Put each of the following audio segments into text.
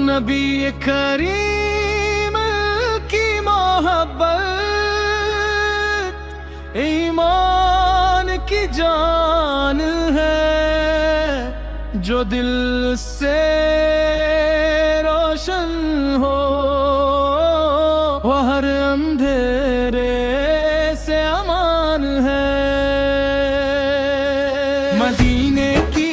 नबी करीम की मोहब्बत ईमान की जान है। जो दिल से रोशन हो वो हर अंधेरे से अमान है। मदीने की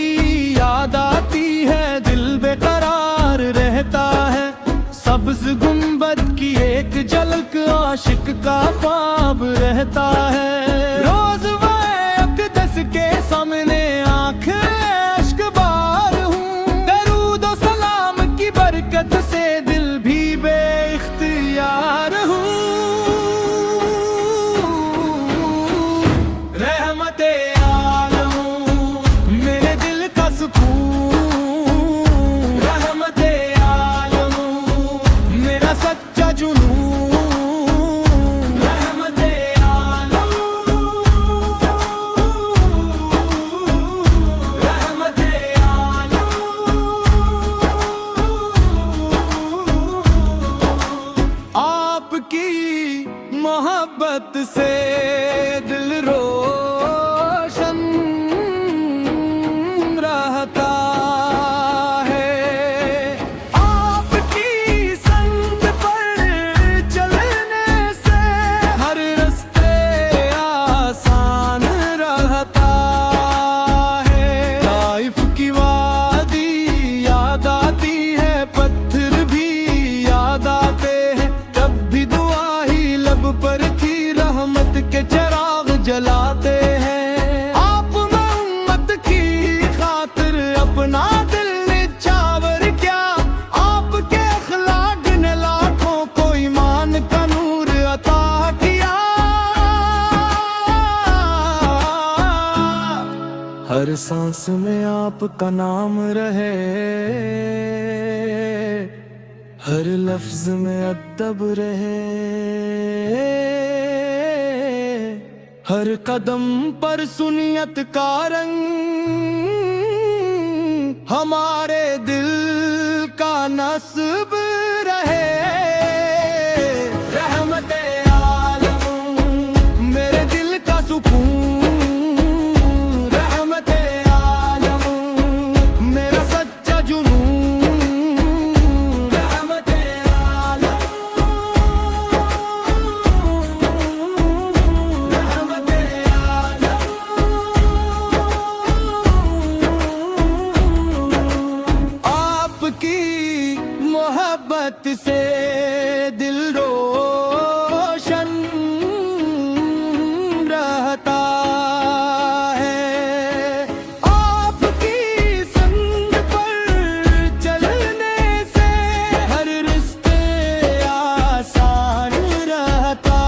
याद आती है, दिल बेकरार रहता है। सब्ज गुंबद की एक झलक आशिक का ख्वाब रहता है। रोज वह अक़दस के सामने आंख अश्क बार हूँ। दरूद और सलाम की बरकत से दिल भी बेइख्तियार हूँ। रहमते आलम मेरे दिल का सुकून। रहमते आलम मेरा सच्चा जुनून। रहमते आलम रहमते आलम। आपकी मोहब्बत से दिल रोशन रहता है। आपकी संग पर चलने से हर रास्ते आसान रहता है। ताइफ की वादी याद आती है, पत्थर भी याद आते हैं। तब भी दुआ ही लब पर थी, रहमत के चिराग जलाते हैं। आप उम्मत की खातिर अपना दिल निछावर क्या। आपके अखलाक ने लाखों को ईमान का नूर अता किया। हर सांस में आपका नाम रहे, हर लफ्ज में अदब रहे। हर कदम पर सुनियत का रंग हमारे दिल का नस्ब रहे। रहमते आलम मेरे दिल का सुकून। रहमते आलम मेरा सच्चा जुनून। रहमते आलम रहमते आलम। आपकी मोहब्बत से दिल रोशन रहता है। आपकी संग पर चलने से हर रिश्ते आसान रहता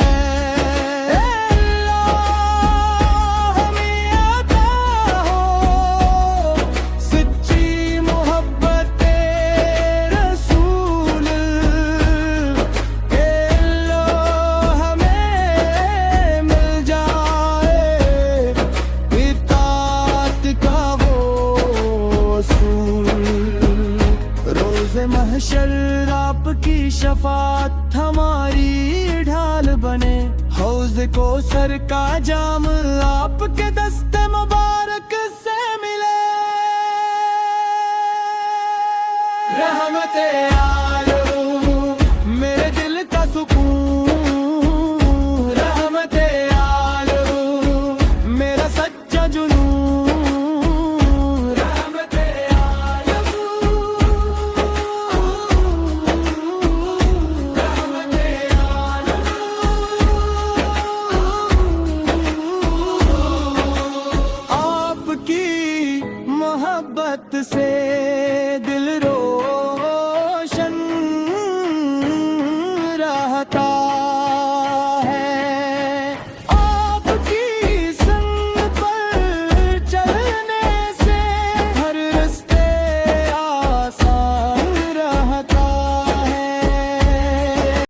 है। अल्लाह हमें अता हो सच्ची मोहब्बत रसूल। अल्लाह हमें मिल जाए इताअत का वो सूल। रोज़े महशर आपकी शफाअत हमारी ढाल बने। हौज़ को सर का जाम आपके दस्ते मुबारक से मिले। रहमते आलम